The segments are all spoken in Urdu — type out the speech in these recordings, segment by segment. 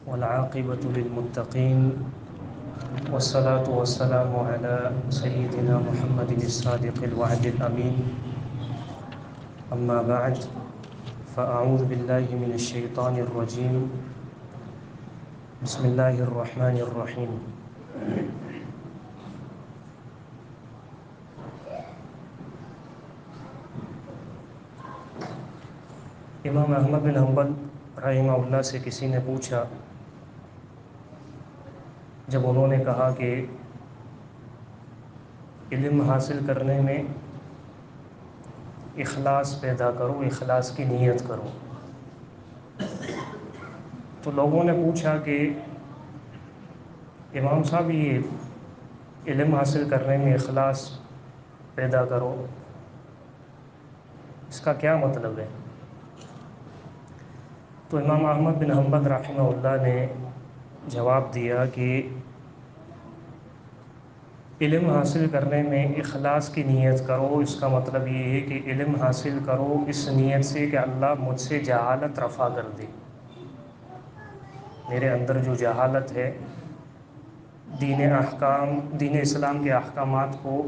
والعاقبة للمتقين والصلاة والسلام على سيدنا محمد الصادق الوعد الأمين. أما بعد فأعوذ بالله من الشيطان الرجيم. بسم الله الرحمن الرحيم. امام احمد بن حنبل رحمہ اللہ سے کسی نے پوچھا، جب انہوں نے کہا کہ علم حاصل کرنے میں اخلاص پیدا کرو، اخلاص کی نیت کرو، تو لوگوں نے پوچھا کہ امام صاحب یہ علم حاصل کرنے میں اخلاص پیدا کرو، اس کا کیا مطلب ہے؟ تو امام احمد بن حنبل رحمہ اللہ نے جواب دیا کہ علم حاصل کرنے میں اخلاص کی نیت کرو، اس کا مطلب یہ ہے کہ علم حاصل کرو اس نیت سے کہ اللہ مجھ سے جہالت رفع کر دے، میرے اندر جو جہالت ہے دین اسلام کے احکامات کو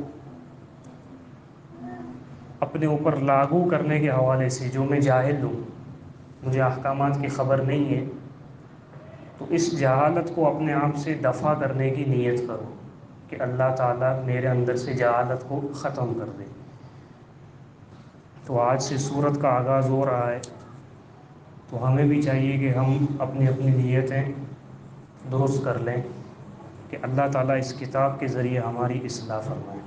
اپنے اوپر لاگو کرنے کے حوالے سے، جو میں جاہل ہوں، مجھے احکامات کی خبر نہیں ہے، تو اس جہالت کو اپنے آپ سے دفع کرنے کی نیت کرو کہ اللہ تعالیٰ میرے اندر سے جہالت کو ختم کر دے۔ تو آج سے سورت کا آغاز ہو رہا ہے، تو ہمیں بھی چاہیے کہ ہم اپنی اپنی نیتیں درست کر لیں کہ اللہ تعالیٰ اس کتاب کے ذریعے ہماری اصلاح فرمائے۔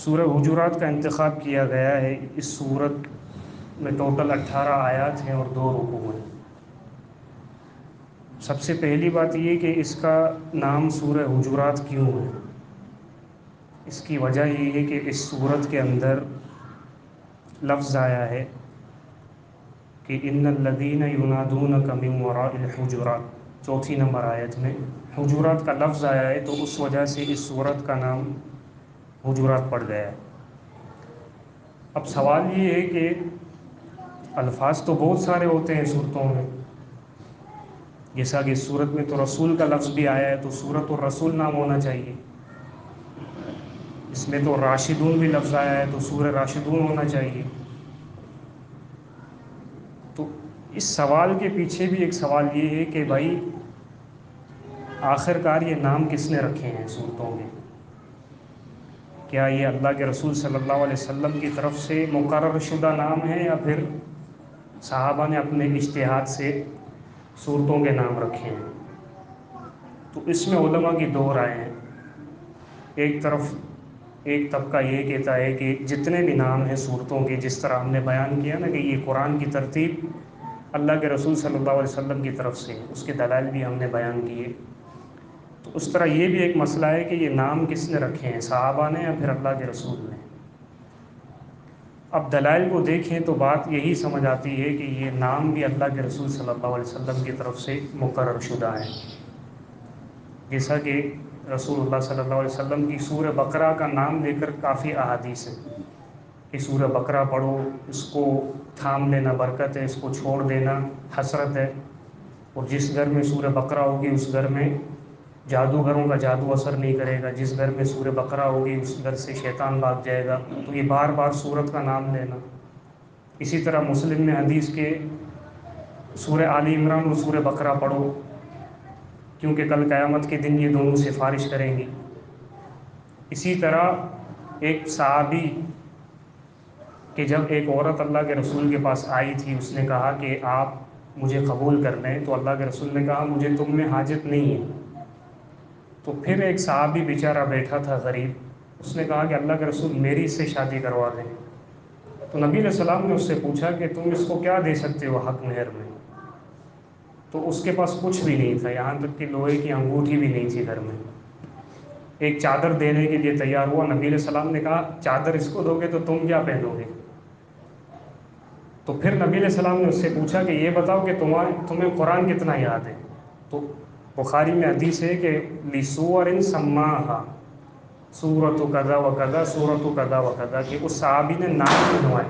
سورہ حجرات کا انتخاب کیا گیا ہے۔ اس سورت میں ٹوٹل 18 آیات ہیں اور 2 رکوع ہیں۔ سب سے پہلی بات یہ کہ اس کا نام سورہ حجرات کیوں ہے؟ اس کی وجہ یہ ہے کہ اس سورت کے اندر لفظ آیا ہے کہ ان الذین ینادونک من وراء الحجرات، 4 نمبر آیت میں حجرات کا لفظ آیا ہے، تو اس وجہ سے اس سورت کا نام حجرات پڑ گیا ہے۔ اب سوال یہ ہے کہ الفاظ تو بہت سارے ہوتے ہیں سورتوں میں، جیسا کہ اس سورت میں تو رسول کا لفظ بھی آیا ہے، تو سورت الرسول نام ہونا چاہیے۔ اس میں تو راشدون بھی لفظ آیا ہے، تو سورہ راشدون ہونا چاہیے۔ تو اس سوال کے پیچھے بھی ایک سوال یہ ہے کہ بھائی آخرکار یہ نام کس نے رکھے ہیں سورتوں کے؟ کیا یہ اللہ کے رسول صلی اللہ علیہ وسلم کی طرف سے مقرر شدہ نام ہے، یا پھر صحابہ نے اپنے اجتہاد سے سورتوں کے نام رکھے ہیں؟ تو اس میں علماء کی 2 رائے ہیں۔ ایک طبقہ یہ کہتا ہے کہ جتنے بھی نام ہیں سورتوں کے، جس طرح ہم نے بیان کیا نا کہ یہ قرآن کی ترتیب اللہ کے رسول صلی اللہ علیہ وسلم کی طرف سے، اس کے دلائل بھی ہم نے بیان کیے، تو اس طرح یہ بھی ایک مسئلہ ہے کہ یہ نام کس نے رکھے ہیں، صحابہ نے یا پھر اللہ کے رسول نے؟ اب دلائل کو دیکھیں تو بات یہی سمجھ آتی ہے کہ یہ نام بھی اللہ کے رسول صلی اللہ علیہ وسلم کی طرف سے مقرر شدہ ہے، جیسا کہ رسول اللہ صلی اللہ علیہ وسلم کی سورہ بقرہ کا نام لے کر کافی احادیث ہیں کہ سورہ بقرہ پڑھو، اس کو تھام لینا برکت ہے، اس کو چھوڑ دینا حسرت ہے، اور جس گھر میں سورہ بقرہ ہوگی اس گھر میں جادوگروں کا جادو اثر نہیں کرے گا، جس گھر میں سورہ بقرہ ہوگی اس گھر سے شیطان بھاگ جائے گا۔ تو یہ بار بار سورت کا نام لینا۔ اسی طرح مسلم میں حدیث کے سورہ آل عمران اور سورہ بقرہ پڑھو، کیونکہ کل قیامت کے دن یہ دونوں سفارش کریں گی۔ اسی طرح ایک صحابی کہ جب ایک عورت اللہ کے رسول کے پاس آئی تھی، اس نے کہا کہ آپ مجھے قبول کر لیں، تو اللہ کے رسول نے کہا مجھے تم میں حاجت نہیں ہے۔ تو پھر ایک صحابی بیچارہ بیٹھا تھا غریب، اس نے کہا کہ اللہ کے رسول میری اس سے شادی کروا دیں۔ تو نبی علیہ السلام نے اس سے پوچھا کہ تم اس کو کیا دے سکتے ہو حق مہر میں؟ تو اس کے پاس کچھ بھی نہیں تھا، یہاں تک کہ لوہے کی انگوٹھی بھی نہیں تھی گھر میں۔ ایک چادر دینے کے لیے تیار ہوا، نبی علیہ السلام نے کہا چادر اس کو دو گے تو تم کیا پہنو گے؟ تو پھر نبی علیہ السلام نے اس سے پوچھا کہ یہ بتاؤ کہ تمہیں قرآن کتنا یاد ہے؟ تو بخاری میں حدیث ہے کہ لِسُوَرٍ سَمَّاهَا سورۃ کذا و کذا، سورۃ کذا و کذا، کہ اس صحابی نے نام گنوائے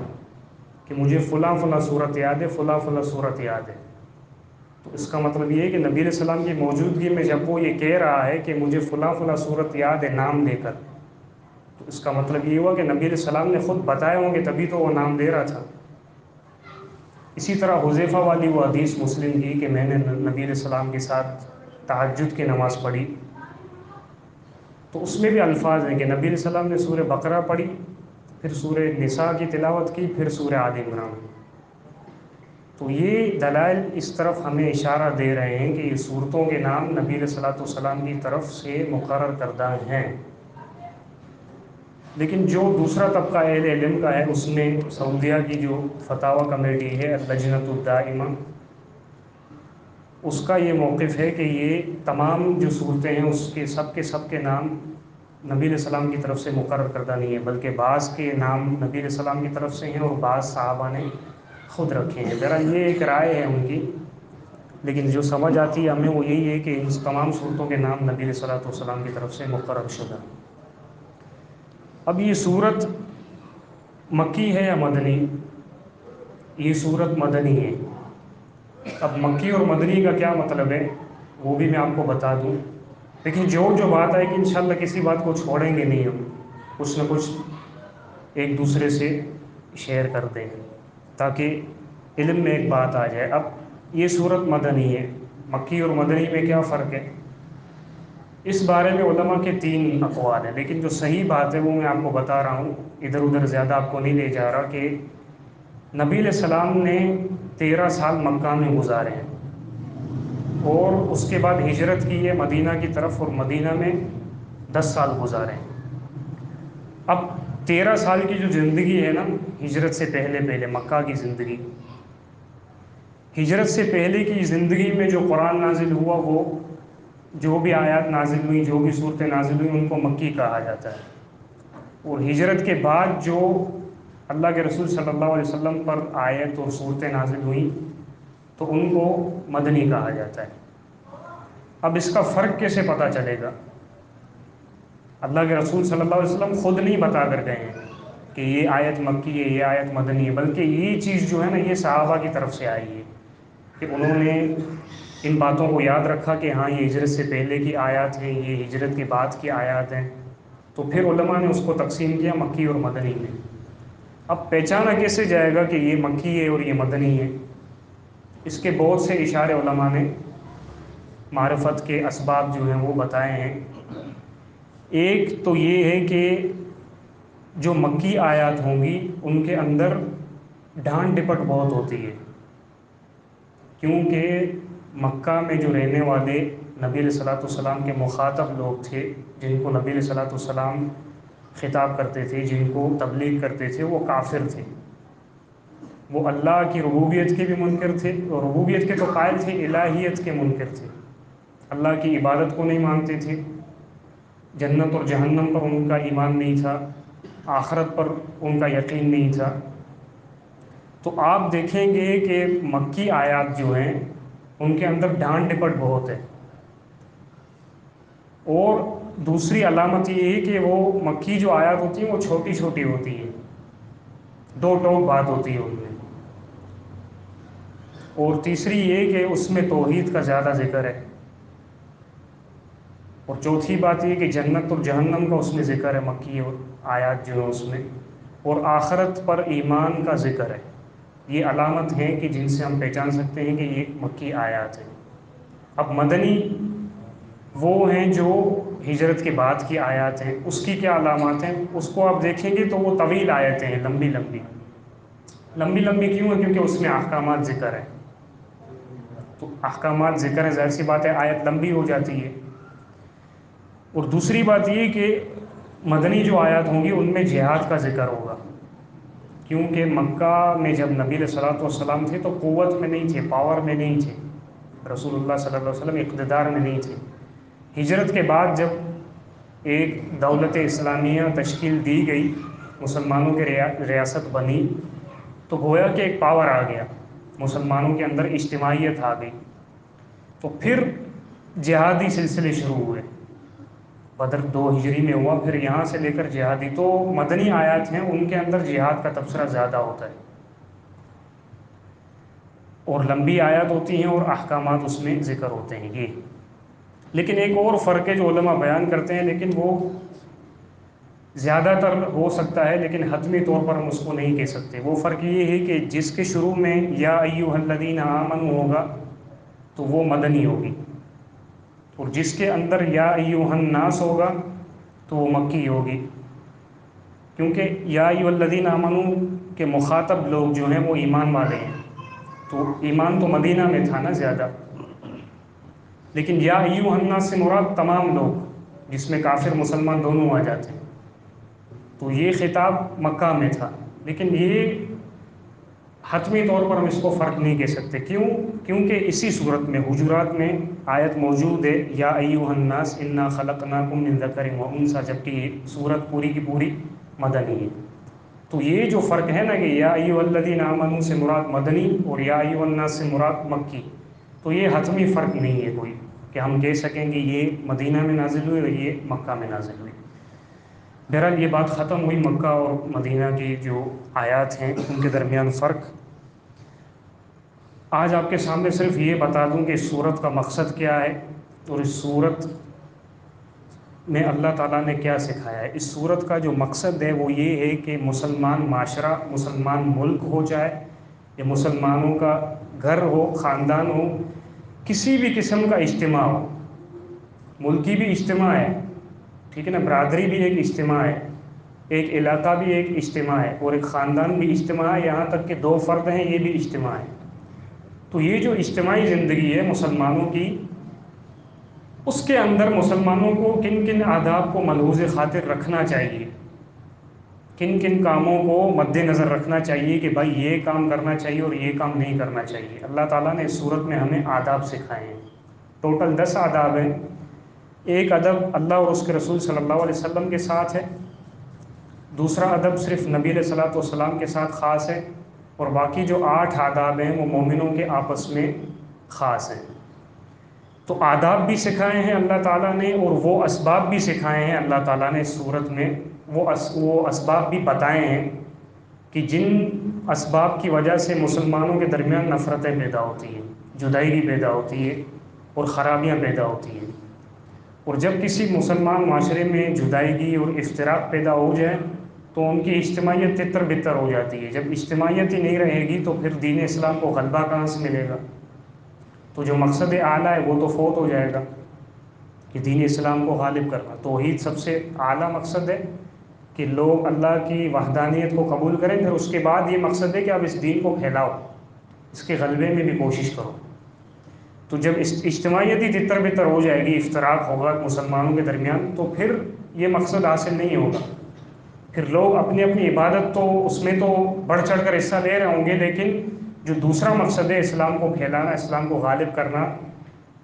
کہ مجھے فلاں فلاں سورت یاد ہے، فلاں فلاں سورت یاد ہے۔ تو اس کا مطلب یہ ہے کہ نبی علیہ السلام کی موجودگی میں جب وہ یہ کہہ رہا ہے کہ مجھے فلاں فلاں صورت یاد ہے نام دے کر، تو اس کا مطلب یہ ہوا کہ نبی علیہ السلام نے خود بتائے ہوں گے، تبھی تو وہ نام دے رہا تھا۔ اسی طرح حذیفہ والی وہ حدیث مسلم کی کہ میں نے نبی علیہ السلام کے ساتھ تہجد کی نماز پڑھی، تو اس میں بھی الفاظ ہیں کہ نبی علیہ السلام نے سورہ بقرہ پڑھی، پھر سورہ نساء کی تلاوت کی، پھر سورہ آل عمران۔ تو یہ دلائل اس طرف ہمیں اشارہ دے رہے ہیں کہ یہ صورتوں کے نام نبی علیہ الصلوۃ والسلام کی طرف سے مقرر کردہ ہیں۔ لیکن جو دوسرا طبقہ اہل علم کا ہے، اس میں سعودیہ کی جو فتاوی کمیٹی ہے اللجنۃ الدائمہ، اس کا یہ موقف ہے کہ یہ تمام جو صورتیں ہیں اس کے سب کے نام نبی علیہ السلام کی طرف سے مقرر کردہ نہیں ہے، بلکہ بعض کے نام نبی علیہ السلام کی طرف سے ہیں اور بعض صحابہ نے خود رکھے ہیں۔ ذرا یہ ایک رائے ہے ان کی، لیکن جو سمجھ آتی ہے ہمیں وہ یہی ہے کہ ان تمام صورتوں کے نام نبی علیہ الصلوۃ والسلام کی طرف سے مقرر شدہ۔ اب یہ صورت مکی ہے یا مدنی؟ یہ صورت مدنی ہے۔ اب مکی اور مدنی کا کیا مطلب ہے وہ بھی میں آپ کو بتا دوں، لیکن جو بات ہے کہ انشاءاللہ کسی بات کو چھوڑیں گے نہیں، ہم کچھ نہ کچھ ایک دوسرے سے شیئر کر دیں تاکہ علم میں ایک بات آ جائے۔ اب یہ صورت مدنی ہے، مکی اور مدنی میں کیا فرق ہے؟ اس بارے میں علماء کے 3 اقوال ہیں، لیکن جو صحیح بات ہے وہ میں آپ کو بتا رہا ہوں، ادھر ادھر زیادہ آپ کو نہیں لے جا رہا، کہ نبی علیہ السلام نے 13 سال مکہ میں گزارے ہیں اور اس کے بعد ہجرت کی ہے مدینہ کی طرف، اور مدینہ میں 10 سال گزارے ہیں۔ اب 13 سال کی جو زندگی ہے نا، ہجرت سے پہلے مکہ کی زندگی، ہجرت سے پہلے کی زندگی میں جو قرآن نازل ہوا، وہ جو بھی آیات نازل ہوئی، جو بھی صورتیں نازل ہوئی، ان کو مکی کہا جاتا ہے۔ اور ہجرت کے بعد جو اللہ کے رسول صلی اللہ علیہ وسلم پر آیت اور صورتیں نازل ہوئیں تو ان کو مدنی کہا جاتا ہے۔ اب اس کا فرق کیسے پتہ چلے گا؟ اللہ کے رسول صلی اللہ علیہ وسلم خود نہیں بتا کر گئے ہیں کہ یہ آیت مکی ہے، یہ آیت مدنی ہے، بلکہ یہ چیز جو ہے نا، یہ صحابہ کی طرف سے آئی ہے کہ انہوں نے ان باتوں کو یاد رکھا کہ ہاں یہ ہجرت سے پہلے کی آیات ہیں، یہ ہجرت کے بعد کی آیات ہیں، تو پھر علماء نے اس کو تقسیم کیا مکی اور مدنی میں۔ اب پہچانا کیسے جائے گا کہ یہ مکی ہے اور یہ مدنی ہے؟ اس کے بہت سے اشارے علماء نے معرفت کے اسباب جو ہیں وہ بتائے ہیں۔ ایک تو یہ ہے کہ جو مکی آیات ہوں گی ان کے اندر ڈھانٹ ڈپٹ بہت ہوتی ہے، کیونکہ مکہ میں جو رہنے والے نبی علیہ الصلوۃ والسلام کے مخاطب لوگ تھے، جن کو نبی علیہ الصلوۃ والسلام خطاب کرتے تھے، جن کو تبلیغ کرتے تھے، وہ کافر تھے، وہ اللہ کی ربوبیت کے بھی منکر تھے، اور ربوبیت کے تو قائل تھے، الہیت کے منکر تھے، اللہ کی عبادت کو نہیں مانتے تھے، جنت اور جہنم پر ان کا ایمان نہیں تھا، آخرت پر ان کا یقین نہیں تھا۔ تو آپ دیکھیں گے کہ مکی آیات جو ہیں ان کے اندر ڈھانٹ ڈپٹ بہت ہے، اور دوسری علامت یہ ہے کہ وہ مکی جو آیات ہوتی ہیں وہ چھوٹی چھوٹی ہوتی ہیں، 2 ٹوک بات ہوتی ہے ان میں، اور تیسری یہ کہ اس میں توحید کا زیادہ ذکر ہے، اور چوتھی بات یہ کہ جنت اور جہنم کا اس میں ذکر ہے، مکی اور آیات جو ہیں اس میں، اور آخرت پر ایمان کا ذکر ہے۔ یہ علامت ہیں کہ جن سے ہم پہچان سکتے ہیں کہ یہ مکی آیات ہیں۔ اب مدنی وہ ہیں جو ہجرت کے بعد کی آیات ہیں، اس کی کیا علامات ہیں؟ اس کو آپ دیکھیں گے تو وہ طویل آیتیں ہیں، لمبی لمبی کیوں ہیں؟ کیونکہ اس میں احکامات ذکر ہیں، تو احکامات ذکر ہیں، ظاہر سی بات ہے آیت لمبی ہو جاتی ہے۔ اور دوسری بات یہ کہ مدنی جو آیات ہوں گی ان میں جہاد کا ذکر ہوگا، کیونکہ مکہ میں جب نبی علیہ الصلوۃ والسلام تھے تو قوت میں نہیں تھے، پاور میں نہیں تھے، رسول اللہ صلی اللہ علیہ وسلم اقتدار میں نہیں تھے۔ ہجرت کے بعد جب ایک دولت اسلامیہ تشکیل دی گئی، مسلمانوں کی ریاست بنی، تو گویا کہ ایک پاور آ گیا، مسلمانوں کے اندر اجتماعیت آ گئی، تو پھر جہادی سلسلے شروع ہوئے۔ بدر 2 ہجری میں ہوا، پھر یہاں سے لے کر جہادی، تو مدنی آیات ہیں ان کے اندر جہاد کا تبصرہ زیادہ ہوتا ہے۔ اور لمبی آیات ہوتی ہیں اور احکامات اس میں ذکر ہوتے ہیں یہ. لیکن ایک اور فرق ہے جو علماء بیان کرتے ہیں، لیکن وہ زیادہ تر ہو سکتا ہے لیکن حتمی طور پر ہم اس کو نہیں کہہ سکتے. وہ فرق یہ ہے کہ جس کے شروع میں یا ایھا الذین آمنوا ہوگا تو وہ مدنی ہوگی، اور جس کے اندر یا ایھا الناس ہوگا تو وہ مکی ہوگی، کیونکہ یا ایھا الذین آمنوا کے مخاطب لوگ جو ہیں وہ ایمان والے ہیں، تو ایمان تو مدینہ میں تھا نا زیادہ. لیکن یا ایھا الناس سے مراد تمام لوگ، جس میں کافر مسلمان دونوں آ جاتے ہیں، تو یہ خطاب مکہ میں تھا. لیکن یہ حتمی طور پر ہم اس کو فرق نہیں کہہ سکتے. کیوں؟ کیونکہ اسی صورت میں حجرات میں آیت موجود ہے یا ایھا الناس انا خلقناکم من ذکر و انثی، جبکہ یہ صورت پوری کی پوری مدنی ہے. تو یہ جو فرق ہے نا کہ یا ایھا الذین آمنوا سے مراد مدنی اور یا ایھا الناس سے مراد مکی، تو یہ حتمی فرق نہیں ہے کوئی کہ ہم کہہ سکیں کہ یہ مدینہ میں نازل ہوئی اور یہ مکہ میں نازل ہوئی. بہرحال یہ بات ختم ہوئی مکہ اور مدینہ کی جو آیات ہیں ان کے درمیان فرق. آج آپ کے سامنے صرف یہ بتا دوں کہ اس صورت کا مقصد کیا ہے اور اس صورت میں اللہ تعالیٰ نے کیا سکھایا ہے. اس صورت کا جو مقصد ہے وہ یہ ہے کہ مسلمان معاشرہ، مسلمان ملک ہو جائے یا مسلمانوں کا گھر ہو، خاندان ہو، کسی بھی قسم کا اجتماع ہو. ملکی بھی اجتماع ہے، ٹھیک ہے نا، برادری بھی ایک اجتماع ہے، ایک علاقہ بھی ایک اجتماع ہے، اور ایک خاندان بھی اجتماع ہے، یہاں تک کہ دو فرد ہیں یہ بھی اجتماع ہے. تو یہ جو اجتماعی زندگی ہے مسلمانوں کی، اس کے اندر مسلمانوں کو کن کن آداب کو ملحوظ خاطر رکھنا چاہیے، کن کن کاموں کو مد نظر رکھنا چاہیے کہ بھائی یہ کام کرنا چاہیے اور یہ کام نہیں کرنا چاہیے. اللہ تعالیٰ نے اس صورت میں ہمیں آداب سکھائے ہیں. ٹوٹل 10 آداب ہیں. ایک ادب اللہ اور اس کے رسول صلی اللہ علیہ وسلم کے ساتھ ہے، دوسرا ادب صرف نبی علیہ الصلوۃ والسلام کے ساتھ خاص ہے، اور باقی جو 8 آداب ہیں وہ مومنوں کے آپس میں خاص ہیں. تو آداب بھی سکھائے ہیں اللہ تعالیٰ نے، اور وہ اسباب بھی سکھائے ہیں اللہ تعالیٰ نے اس صورت میں. وہ اسباب بھی بتائے ہیں کہ جن اسباب کی وجہ سے مسلمانوں کے درمیان نفرتیں پیدا ہوتی ہیں، جدائی پیدا ہوتی ہے اور خرابیاں پیدا ہوتی ہیں. اور جب کسی مسلمان معاشرے میں جدائیگی اور افتراق پیدا ہو جائے تو ان کی اجتماعیت تتر بتر ہو جاتی ہے. جب اجتماعیت ہی نہیں رہے گی تو پھر دین اسلام کو غلبہ کہاں سے ملے گا؟ تو جو مقصد اعلیٰ ہے وہ تو فوت ہو جائے گا کہ دین اسلام کو غالب کرنا. توحید سب سے اعلیٰ مقصد ہے کہ لوگ اللہ کی وحدانیت کو قبول کریں، پھر اس کے بعد یہ مقصد ہے کہ اب اس دین کو پھیلاؤ، اس کے غلبے میں بھی کوشش کرو. تو جب اجتماعیت ہی تتر بتر ہو جائے گی، افتراق ہوگا مسلمانوں کے درمیان، تو پھر یہ مقصد حاصل نہیں ہوگا. پھر لوگ اپنی اپنی عبادت تو اس میں تو بڑھ چڑھ کر حصہ لے رہے ہوں گے، لیکن جو دوسرا مقصد ہے اسلام کو پھیلانا، اسلام کو غالب کرنا،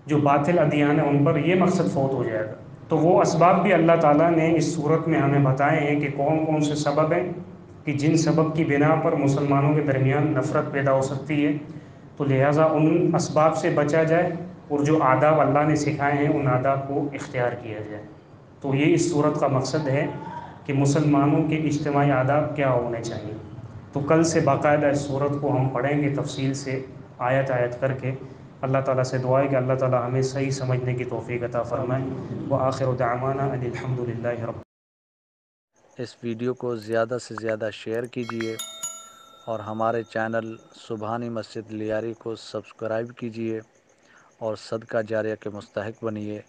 جو باطل ادیان ہیں ان پر، یہ مقصد فوت ہو جائے گا. تو وہ اسباب بھی اللہ تعالیٰ نے اس صورت میں ہمیں بتائے ہیں کہ کون کون سے سبب ہیں کہ جن سبب کی بنا پر مسلمانوں کے درمیان نفرت پیدا ہو سکتی ہے. تو لہٰذا ان اسباب سے بچا جائے اور جو آداب اللہ نے سکھائے ہیں ان آداب کو اختیار کیا جائے. تو یہ اس صورت کا مقصد ہے کہ مسلمانوں کے اجتماعی آداب کیا ہونے چاہیے. تو کل سے باقاعدہ اس صورت کو ہم پڑھیں گے تفصیل سے، آیت آیت کر کے. اللہ تعالیٰ سے دعا ہے کہ اللہ تعالیٰ ہمیں صحیح سمجھنے کی توفیق عطا فرمائے. وآخر دعوانا ان الحمد للہ رب. اس ویڈیو کو زیادہ سے زیادہ شیئر کیجیے اور ہمارے چینل سبحانی مسجد لیاری کو سبسکرائب کیجیے اور صدقہ جاریہ کے مستحق بنیے.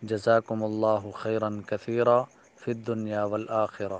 جزاکم اللہ خیرا کثیرا فی الدنیا والآخرہ.